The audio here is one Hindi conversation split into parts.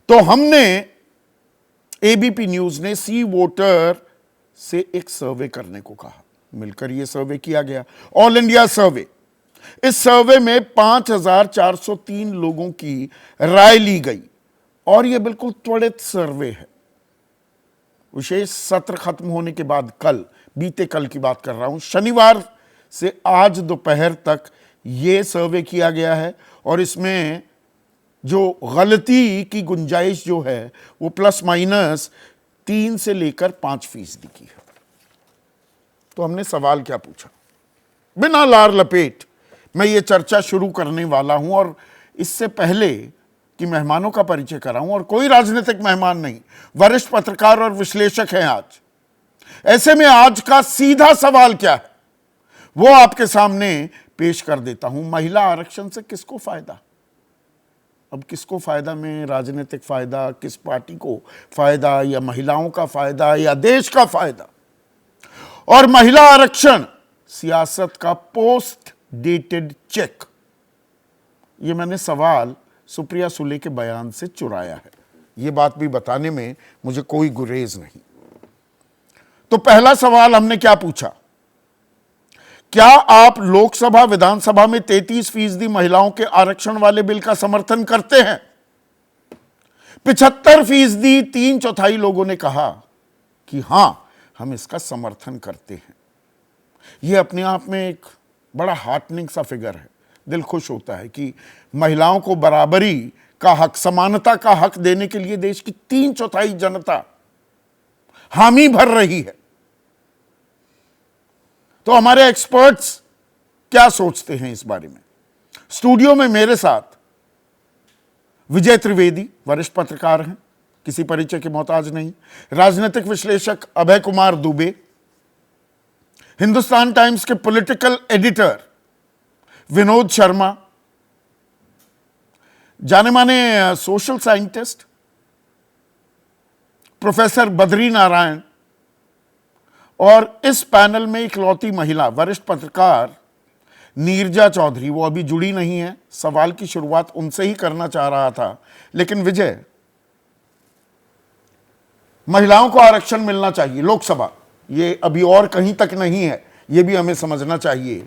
तो हमने एबीपी न्यूज ने सी वोटर से एक सर्वे करने को कहा, मिलकर यह सर्वे किया गया, ऑल इंडिया सर्वे। इस सर्वे में 5403 लोगों की राय ली गई और यह बिल्कुल त्वरित सर्वे है। विशेष सत्र खत्म होने के बाद कल, बीते कल की बात कर रहा हूं, शनिवार से आज दोपहर तक यह सर्वे किया गया है और इसमें जो गलती की गुंजाइश जो है वो प्लस माइनस 3 से लेकर 5% की है। तो हमने सवाल क्या पूछा, बिना लार लपेट मैं ये चर्चा शुरू करने वाला हूं और इससे पहले कि मेहमानों का परिचय कराऊं, और कोई राजनीतिक मेहमान नहीं, वरिष्ठ पत्रकार और विश्लेषक हैं आज। ऐसे में आज का सीधा सवाल क्या है वो आपके सामने पेश कर देता हूं। महिला आरक्षण से किसको फायदा? अब किसको फायदा में राजनीतिक फायदा, किस पार्टी को फायदा, या महिलाओं का फायदा या देश का फायदा? और महिला आरक्षण सियासत का पोस्ट डेटेड चेक, यह मैंने सवाल सुप्रिया सुले के बयान से चुराया है। यह बात भी बताने में मुझे कोई गुरेज नहीं। तो पहला सवाल हमने क्या पूछा, क्या आप लोकसभा विधानसभा में 33% महिलाओं के आरक्षण वाले बिल का समर्थन करते हैं? 75%, 3/4 लोगों ने कहा कि हां हम इसका समर्थन करते हैं। यह अपने आप में एक बड़ा हार्टनिंग सा फिगर है। दिल खुश होता है कि महिलाओं को बराबरी का हक, समानता का हक देने के लिए देश की 3/4 जनता हामी भर रही है। तो हमारे एक्सपर्ट्स क्या सोचते हैं इस बारे में? स्टूडियो में मेरे साथ विजय त्रिवेदी, वरिष्ठ पत्रकार हैं, किसी परिचय के मोहताज नहीं, राजनीतिक विश्लेषक अभय कुमार दुबे, हिंदुस्तान टाइम्स के पॉलिटिकल एडिटर विनोद शर्मा, जाने माने social scientist professor Badri Narayan, और इस पैनल में इकलौती महिला वरिष्ठ पत्रकार नीरजा चौधरी। वो अभी जुड़ी नहीं है, सवाल की शुरुआत उनसे ही करना चाह रहा था। लेकिन विजय, महिलाओं को आरक्षण मिलना चाहिए लोकसभा, ये अभी और कहीं तक नहीं है, ये भी हमें समझना चाहिए।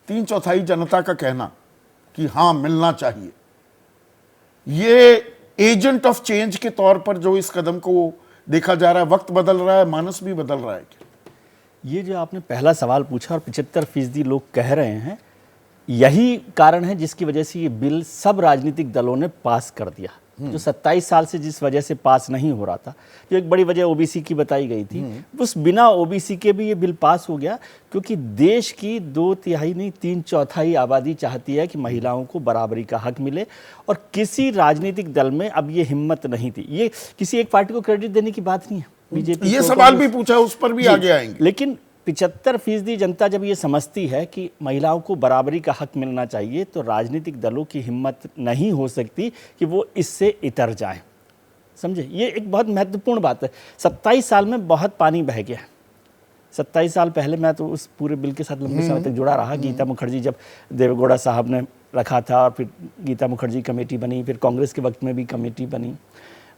3/4 जनता का कहना कि हां मिलना चाहिए, ये एजेंट ऑफ चेंज के तौर पर जो इस कदम को देखा जा रहा है, वक्त बदल रहा है, मानस भी बदल रहा है क्या? ये जो आपने पहला सवाल पूछा और 75% लोग कह रहे हैं, यही कारण है जिसकी वजह से ये बिल सब राजनीतिक दलों ने पास कर दिया। जो 27 साल से जिस वजह से पास नहीं हो रहा था, जो एक बड़ी वजह ओबीसी की बताई गई थी, उस बिना ओबीसी के भी ये बिल पास हो गया, क्योंकि देश की 2/3 नहीं 3/4 आबादी चाहती है कि महिलाओं को बराबरी का हक मिले। और किसी राजनीतिक दल में अब ये हिम्मत नहीं थी। ये किसी एक पार्टी को क्रेडिट देने की बात नहीं है। बीजेपी, ये सवाल भी पूछा, उस पर भी आगे आएंगे। लेकिन 75% जनता जब ये समझती है कि महिलाओं को बराबरी का हक मिलना चाहिए, तो राजनीतिक दलों की हिम्मत नहीं हो सकती कि वो इससे इतर जाएं। समझे, ये एक बहुत महत्वपूर्ण बात है। 27 साल में बहुत पानी बह गया। 27 साल पहले मैं तो उस पूरे बिल के साथ लंबे समय तक जुड़ा रहा। गीता मुखर्जी जब देवेगौड़ा साहब ने रखा था, और फिर गीता मुखर्जी कमेटी बनी, फिर कांग्रेस के वक्त में भी कमेटी बनी,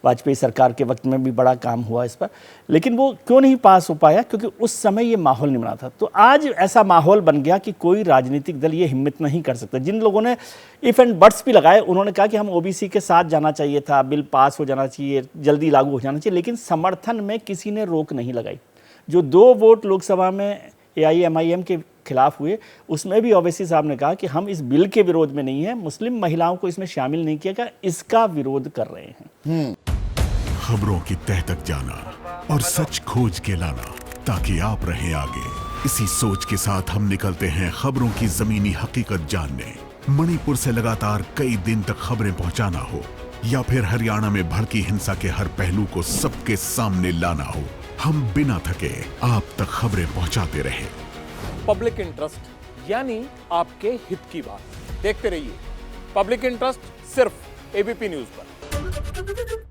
वाजपेयी सरकार के वक्त में भी बड़ा काम हुआ इस पर। लेकिन वो क्यों नहीं पास हो पाया? क्योंकि उस समय ये माहौल नहीं बना था। तो आज ऐसा माहौल बन गया कि कोई राजनीतिक दल ये हिम्मत नहीं कर सकता। जिन लोगों ने इफ एंड बट्स भी लगाए, उन्होंने कहा कि हम ओबीसी के साथ जाना चाहिए था, बिल पास हो जाना चाहिए, जल्दी लागू हो जाना चाहिए, लेकिन समर्थन में किसी ने रोक नहीं लगाई। जो 2 वोट लोकसभा में AIMIM के खिलाफ हुए, उसमें भी ओवैसी साहब ने कहा कि हम इस बिल के विरोध में नहीं है, मुस्लिम महिलाओं को इसमें शामिल नहीं किया गया, इसका विरोध कर रहे हैं। खबरों की तह तक जाना और सच खोज के लाना, ताकि आप रहें आगे। इसी सोच के साथ हम निकलते हैं खबरों की जमीनी हकीकत जानने। मणिपुर से लगातार कई दिन तक खबरें पहुंचाना हो, या फिर हरियाणा में भड़की हिंसा के हर पहलू को सबके सामने लाना हो, हम बिना थके आप तक खबरें पहुंचाते रहे। पब्लिक इंटरेस्ट यानी आपके हित की बात। देखते रहिए पब्लिक इंटरेस्ट सिर्फ एबीपी न्यूज पर।